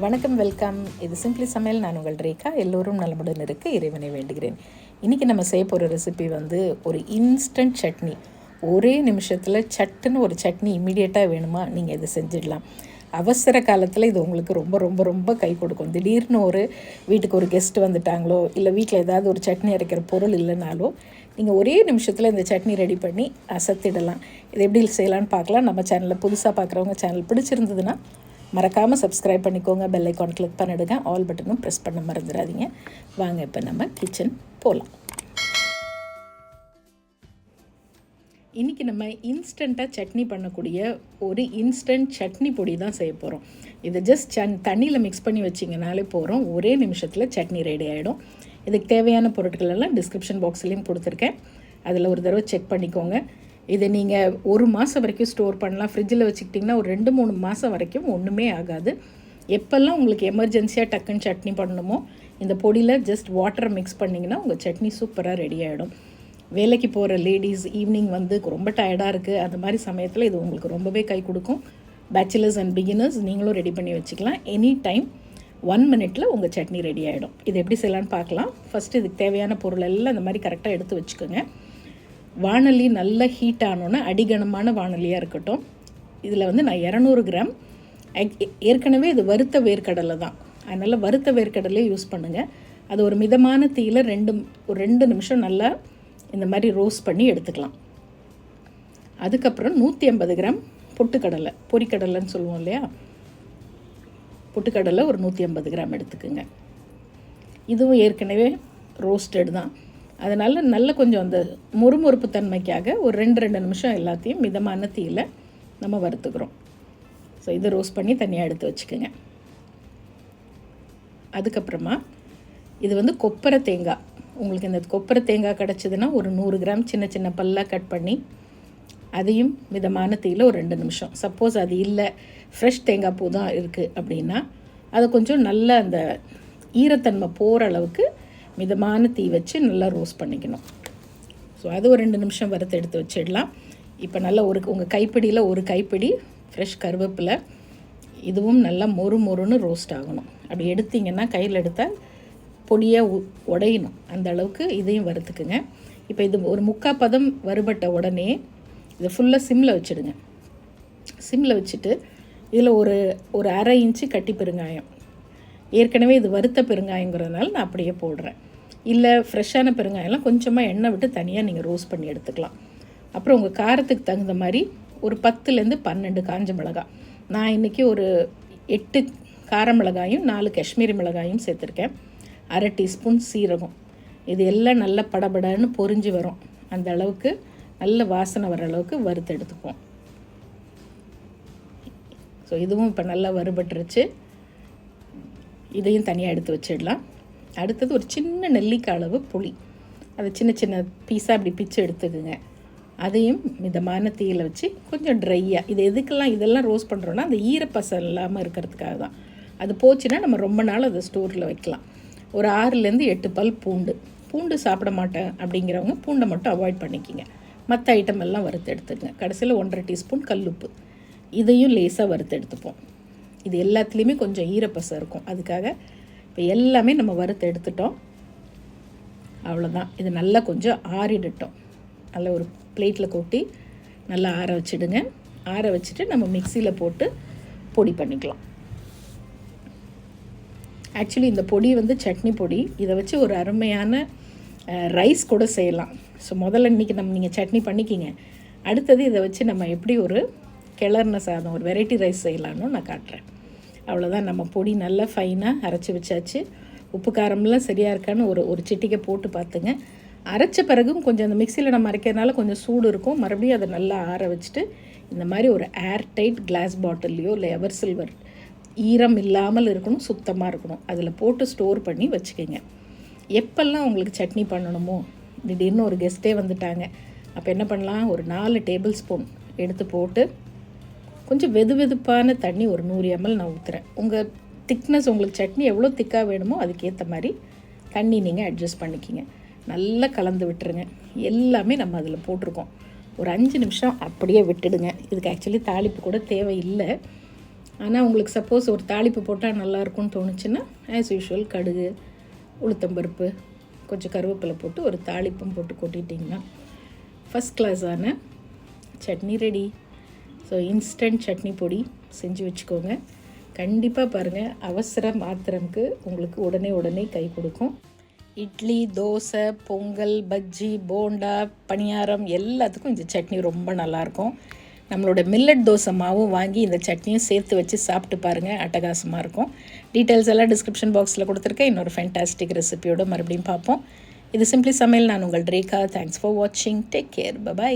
வணக்கம், வெல்கம். இது சிம்பிளி சமையல். நான் உங்கள் ரேகா. எல்லோரும் நலமுடன் இருக்க இறைவனை வேண்டுகிறேன். இன்றைக்கி நம்ம செய்ய போகிற ரெசிபி ஒரு இன்ஸ்டன்ட் சட்னி. ஒரே நிமிஷத்தில் சட்டுன்னு ஒரு சட்னி இம்மிடியேட்டாக வேணுமா, நீங்கள் இதை செஞ்சிடலாம். அவசர காலத்தில் இது உங்களுக்கு ரொம்ப ரொம்ப ரொம்ப கை கொடுக்கும். திடீர்னு வீட்டுக்கு ஒரு கெஸ்ட் வந்துட்டாங்களோ, இல்லை வீட்டில் ஏதாவது ஒரு சட்னி அரைக்கிற பொருள் இல்லைனாலோ, நீங்கள் ஒரே நிமிஷத்தில் இந்த சட்னி ரெடி பண்ணி அசத்திடலாம். இது எப்படி செய்யலான்னு பார்க்கலாம். நம்ம சேனலில் புதுசாக பார்க்குறவங்க சேனல் பிடிச்சிருந்ததுன்னா மறக்காமல் சப்ஸ்கிரைப் பண்ணிக்கோங்க. பெல் ஐக்கான் கிளிக் பண்ணிடுங்க. ஆல் பட்டனும் ப்ரெஸ் பண்ண மறந்துடாதீங்க. வாங்க இப்போ நம்ம கிச்சன் போகலாம். இன்றைக்கி நம்ம இன்ஸ்டண்ட்டாக சட்னி பண்ணக்கூடிய ஒரு இன்ஸ்டன்ட் சட்னி பொடி தான் செய்ய போகிறோம். இதை ஜஸ்ட் தண்ணியில் மிக்ஸ் பண்ணி வச்சிங்கனாலே போகிறோம். ஒரே நிமிஷத்தில் சட்னி ரெடி ஆகிடும். இதுக்கு தேவையான பொருட்கள் எல்லாம் டிஸ்கிரிப்ஷன் பாக்ஸ்லேயும் கொடுத்துருக்கேன். அதில் ஒரு தடவை செக் பண்ணிக்கோங்க. இதை நீங்கள் 1 மாதம் வரைக்கும் ஸ்டோர் பண்ணலாம். ஃப்ரிட்ஜில் வச்சுக்கிட்டிங்கன்னா ஒரு 2-3 மாதம் வரைக்கும் ஒன்றுமே ஆகாது. எப்போல்லாம் உங்களுக்கு எமர்ஜென்சியாக டக்குன்னு சட்னி பண்ணணுமோ, இந்த பொடியில் ஜஸ்ட் வாட்டரை மிக்ஸ் பண்ணிங்கன்னா உங்கள் சட்னி சூப்பராக ரெடி ஆகிடும். வேலைக்கு போகிற லேடிஸ் ஈவினிங் ரொம்ப டயர்டாக இருக்குது, அந்த மாதிரி சமயத்தில் இது உங்களுக்கு ரொம்பவே கை கொடுக்கும். பேச்சுலர்ஸ் அண்ட் பிகினர்ஸ் நீங்களும் ரெடி பண்ணி வச்சுக்கலாம். எனி டைம் 1 மினிட்டில் உங்கள் சட்னி ரெடி ஆகிடும். இது எப்படி செய்யலான்னு பார்க்கலாம். ஃபஸ்ட்டு இதுக்கு தேவையான பொருள் எல்லாம் இந்த மாதிரி கரெக்டாக எடுத்து வச்சுக்கோங்க. வானொலி நல்லா ஹீட் ஆனோன்னா அடிகனமான வானொலியாக இருக்கட்டும். இதில் நான் 200 கிராம், ஏற்கனவே இது வறுத்த வேர்க்கடலை தான், அதனால் வறுத்த வேர்க்கடலையே யூஸ் பண்ணுங்கள். அது ஒரு மிதமான தீயில் ஒரு 2 நிமிஷம் நல்லா இந்த மாதிரி ரோஸ்ட் பண்ணி எடுத்துக்கலாம். அதுக்கப்புறம் 150 கிராம் பொட்டுக்கடலை, பொரிக்கடலைன்னு சொல்லுவோம் இல்லையா, பொட்டுக்கடலை ஒரு 150 கிராம் எடுத்துக்குங்க. இதுவும் ஏற்கனவே ரோஸ்டட் தான், அதனால் நல்ல கொஞ்சம் அந்த மொறுமொறுப்பு தன்மைக்காக ஒரு 2 நிமிஷம் எல்லாத்தையும் மிதமான தீயில் நம்ம வறுத்துக்கிறோம். ஸோ இதை ரோஸ்ட் பண்ணி தனியாக எடுத்து வச்சுக்கோங்க. அதுக்கப்புறமா இது கொப்பரை தேங்காய். உங்களுக்கு இந்த கொப்பரை தேங்காய் கிடச்சிதுன்னா ஒரு 100 கிராம் சின்ன சின்ன பல்லாக கட் பண்ணி அதையும் மிதமான தீயில் ஒரு 2 நிமிஷம். சப்போஸ் அது இல்லை, ஃப்ரெஷ் தேங்காய் பூ தான் இருக்குது அப்படின்னா அதை கொஞ்சம் நல்லா அந்த ஈரத்தன்மை போகிற அளவுக்கு மிதமான தீ வச்சு நல்லா ரோஸ்ட் பண்ணிக்கணும். ஸோ அது ஒரு 2 நிமிஷம் வறுத்து எடுத்து வச்சிடலாம். இப்போ நல்லா உங்கள் கைப்பிடியில் ஒரு கைப்பிடி ஃப்ரெஷ் கருவேப்பிலை, இதுவும் நல்லா மொறுன்னு ரோஸ்ட் ஆகணும். அப்படி எடுத்திங்கன்னா கையில் எடுத்தால் பொடியாக உடையணும், அந்த அளவுக்கு இதையும் வறுத்துக்குங்க. இப்போ இது ஒரு 3/4 பதம் வறுபட்ட உடனே இதை ஃபுல்லாக சிம்மில் வச்சுடுங்க. சிம்மில் வச்சுட்டு இதில் ஒரு அரை இன்ச்சு கட்டி பெருங்காயம், ஏற்கனவே இது வறுத்த பெருங்காயங்கிறதுனால நான் அப்படியே போடுறேன். இல்லை ஃப்ரெஷ்ஷான பெருங்காயம்லாம் கொஞ்சமாக எண்ணெய் விட்டு தனியாக நீங்கள் ரோஸ்ட் பண்ணி எடுத்துக்கலாம். அப்புறம் உங்கள் காரத்துக்கு தகுந்த மாதிரி ஒரு 10லேருந்து 12 காஞ்ச மிளகாய். நான் இன்றைக்கி ஒரு 8 கார மிளகாயும் 4 காஷ்மீரி மிளகாயும் சேர்த்துருக்கேன். அரை டீஸ்பூன் சீரகம். இது எல்லாம் நல்லா படபடன்னு பொரிஞ்சு வரும், அந்த அளவுக்கு நல்ல வாசனை வர அளவுக்கு வறுத்து எடுத்துப்போம். ஸோ இதுவும் இப்போ நல்லா வறுபட்டுருச்சு. இதையும் தனியாக எடுத்து வச்சிடலாம். அடுத்தது ஒரு சின்ன நெல்லிக்காய் அளவு புளி, அதை சின்ன சின்ன பீஸாக அப்படி பிச்சு எடுத்துக்குங்க. அதையும் மிதமான தீயில் வச்சு கொஞ்சம் ட்ரையாக, இது எதுக்கெல்லாம் இதெல்லாம் ரோஸ்ட் பண்ணுறோன்னா அந்த ஈரப்பசம் இல்லாமல் இருக்கிறதுக்காக தான். அது போச்சுன்னா நம்ம ரொம்ப நாள் அதை ஸ்டோரில் வைக்கலாம். ஒரு 6லேருந்து 8 பல் பூண்டு சாப்பிட மாட்டேன் அப்படிங்கிறவங்க பூண்டை மட்டும் அவாய்ட் பண்ணிக்கிங்க. மற்ற ஐட்டம் எல்லாம் வறுத்து எடுத்துக்கங்க. கடைசியில் 1.5 டீஸ்பூன் கல்லுப்பு, இதையும் லேசாக வறுத்து எடுத்துப்போம். இது எல்லாத்துலேயுமே கொஞ்சம் ஈரப்பசம் இருக்கும், அதுக்காக இப்போ எல்லாமே நம்ம வறுத்து எடுத்துட்டோம். அவ்வளோதான். இது நல்லா கொஞ்சம் ஆறிடட்டும். நல்லா ஒரு பிளேட்டில் கொட்டி நல்லா ஆற வச்சுடுங்க. ஆற வச்சுட்டு நம்ம மிக்சியில் போட்டு பொடி பண்ணிக்கலாம். ஆக்சுவலி இந்த பொடி சட்னி பொடி. இதை வச்சு ஒரு அருமையான ரைஸ் கூட செய்யலாம். ஸோ முதல்ல இன்றைக்கி நீங்கள் சட்னி பண்ணிக்கிங்க. அடுத்தது இதை வச்சு நம்ம எப்படி ஒரு கிளறின சாதம், ஒரு வெரைட்டி ரைஸ் செய்யலான்னு நான் காட்டுறேன். அவ்வளோதான். நம்ம பொடி நல்லா ஃபைனாக அரைச்சி வச்சாச்சு. உப்பு காரம்லாம் சரியாக இருக்கான்னு ஒரு சிட்டிக்கை போட்டு பார்த்துங்க. அரைச்ச பிறகும் கொஞ்சம் அந்த மிக்சியில் நம்ம அரைக்கிறதுனால கொஞ்சம் சூடு இருக்கும். மறுபடியும் அதை நல்லா ஆற வச்சுட்டு இந்த மாதிரி ஒரு ஏர் டைட் கிளாஸ் பாட்டில்லையோ இல்லை எவர் சில்வர், ஈரம் இல்லாமல் இருக்கணும், சுத்தமாக இருக்கணும், அதில் போட்டு ஸ்டோர் பண்ணி வச்சுக்கோங்க. எப்பெல்லாம் உங்களுக்கு சட்னி பண்ணணுமோ, திடீர்னு ஒரு கெஸ்ட்டே வந்துட்டாங்க, அப்போ என்ன பண்ணலாம், ஒரு 4 டேபிள் ஸ்பூன் எடுத்து போட்டு கொஞ்சம் வெதுப்பான தண்ணி ஒரு 100 ml நான் ஊற்றுறேன். உங்கள் திக்னஸ், உங்களுக்கு சட்னி எவ்வளோ திக்காக வேணுமோ அதுக்கேற்ற மாதிரி தண்ணி நீங்கள் அட்ஜஸ்ட் பண்ணிக்கிங்க. நல்லா கலந்து விட்டுருங்க. எல்லாமே நம்ம அதில் போட்டிருக்கோம். ஒரு 5 நிமிஷம் அப்படியே விட்டுடுங்க. இதுக்கு ஆக்சுவலி தாளிப்பு கூட தேவையில்லை. ஆனால் உங்களுக்கு சப்போஸ் ஒரு தாளிப்பு போட்டால் நல்லாயிருக்கும்னு தோணுச்சுன்னா ஆஸ் யூஷுவல் கடுகு, உளுத்தம்பருப்பு, கொஞ்சம் கருவேப்பிலை போட்டு ஒரு தாளிப்பும் போட்டு கொட்டிட்டிங்கன்னா ஃபஸ்ட் கிளாஸான chutney ready. So instant chutney பொடி செஞ்சு வச்சுக்கோங்க. கண்டிப்பாக பாருங்கள், அவசரம் ஆத்திரம்க்கு உங்களுக்கு உடனே கை கொடுக்கும். இட்லி, தோசை, பொங்கல், பஜ்ஜி, போண்டா, பணியாரம் எல்லாத்துக்கும் இந்த சட்னி ரொம்ப நல்லாயிருக்கும். நம்மளோட மில்லட் தோசை மாவும் வாங்கி இந்த சட்னியும் சேர்த்து வச்சு சாப்பிட்டு பாருங்கள், அட்டகாசமாக இருக்கும். டீட்டெயில்ஸ் எல்லாம் டிஸ்கிரிப்ஷன் பாக்ஸில் கொடுத்துருக்கேன். இன்னொரு ஃபேண்டாஸ்டிக் ரெசிபியோடு மறுபடியும் பார்ப்போம். இது சிம்பிளி சமையல். நான் உங்கள் ரேகா. தேங்க்ஸ் ஃபார் வாட்சிங். Take care. பை.